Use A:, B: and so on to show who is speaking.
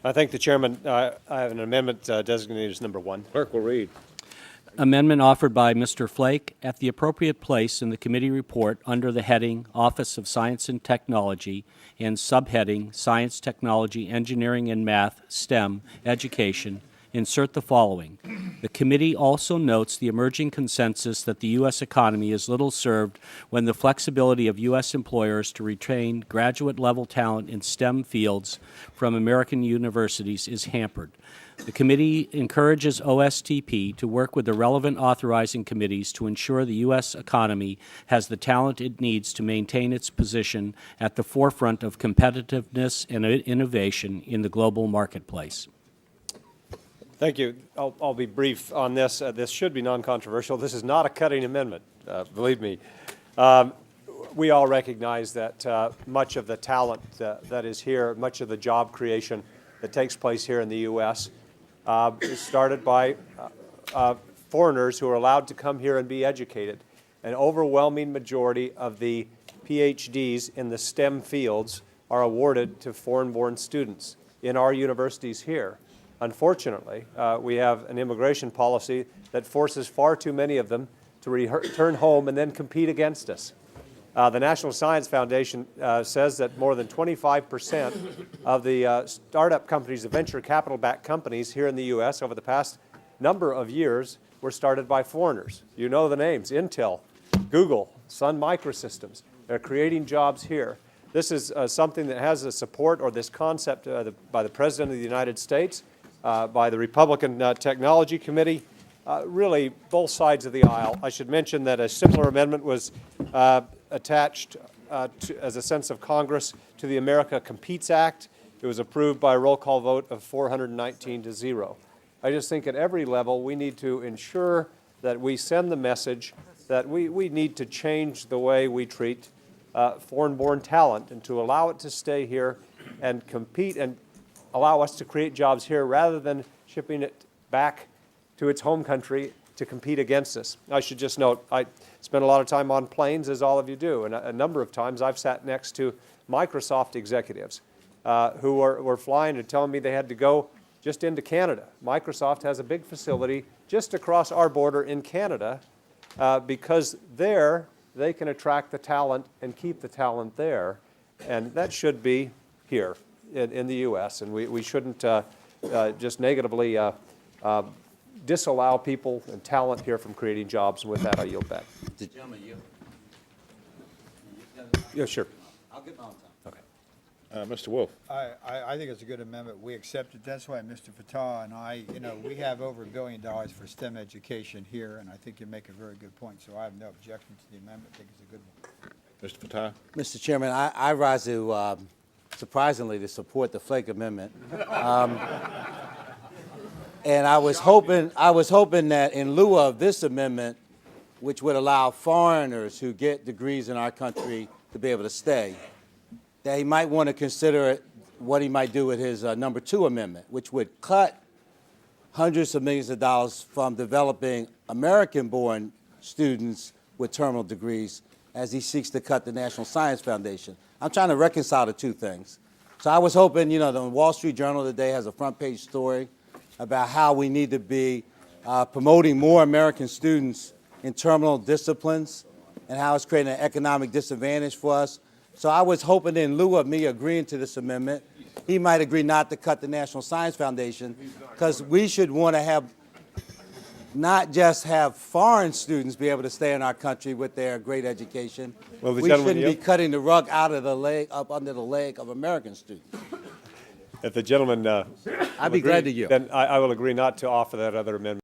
A: I thank the chairman. I have an amendment designated as number 1.
B: Clerk will read.
C: Amendment offered by Mr. Flake at the appropriate place in the committee report under the heading Office of Science and Technology and subheading Science, Technology, Engineering, and Math, STEM, Education. Insert the following. The committee also notes the emerging consensus that the U.S. economy is little served when the flexibility of U.S. employers to retain graduate-level talent in STEM fields from American universities is hampered. The committee encourages OSTP to work with the relevant authorizing committees to ensure the U.S. economy has the talent it needs to maintain its position at the forefront of competitiveness and innovation in the global marketplace.
A: Thank you. I'll be brief on this. This should be non-controversial. This is not a cutting amendment, believe me. We all recognize that much of the talent that is here, much of the job creation that takes place here in the U.S. Is started by foreigners who are allowed to come here and be educated. An overwhelming majority of the PhDs in the STEM fields are awarded to foreign-born students in our universities here. Unfortunately, we have an immigration policy that forces far too many of them to return home and then compete against us. The National Science Foundation says that more than 25% of the startup companies, the venture capital-backed companies here in the U.S. over the past number of years were started by foreigners. You know the names, Intel, Google, Sun Microsystems. They're creating jobs here. This is something that has the support or this concept by the President of the United States, by the Republican Technology Committee, really both sides of the aisle. I should mention that a similar amendment was attached as a sense of Congress to the America Competes Act. It was approved by a roll call vote of 419 to 0. I just think at every level we need to ensure that we send the message that we need to change the way we treat foreign-born talent and to allow it to stay here and compete and allow us to create jobs here rather than shipping it back to its home country to compete against us. I should just note, I spend a lot of time on planes, as all of you do, and a number of times I've sat next to Microsoft executives who were flying and telling me they had to go just into Canada. Microsoft has a big facility just across our border in Canada because there they can attract the talent and keep the talent there, and that should be here in the U.S., and we shouldn't just negatively disallow people and talent here from creating jobs. And with that, I yield back.
D: Gentlemen,
A: Yeah, sure.
D: I'll get my own time.
A: Okay.
B: Mr. Wolf.
E: I think it's a good amendment. We accept it. That's why Mr. Fattah and I, we have over $1 billion for STEM education here, and I think you make a very good point. So I have no objection to the amendment. I think it's a good one.
B: Mr. Fattah.
D: Mr. Chairman, I rise to, surprisingly, to support the Flake amendment. And I was hoping that in lieu of this amendment, which would allow foreigners who get degrees in our country to be able to stay, that he might want to consider what he might do with his number 2 amendment, which would cut hundreds of millions of dollars from developing American-born students with terminal degrees as he seeks to cut the National Science Foundation. I'm trying to reconcile the two things. So I was hoping, the Wall Street Journal today has a front-page story about how we need to be promoting more American students in terminal disciplines and how it's creating an economic disadvantage for us. So I was hoping that in lieu of me agreeing to this amendment, he might agree not to cut the National Science Foundation, because we should want to have not just have foreign students be able to stay in our country with their great education.
A: Well,
D: we shouldn't be cutting the rug out of the leg, up under the leg of American students.
A: If the gentleman
D: I'd be glad to yield.
A: Then I will agree not to offer that other amendment.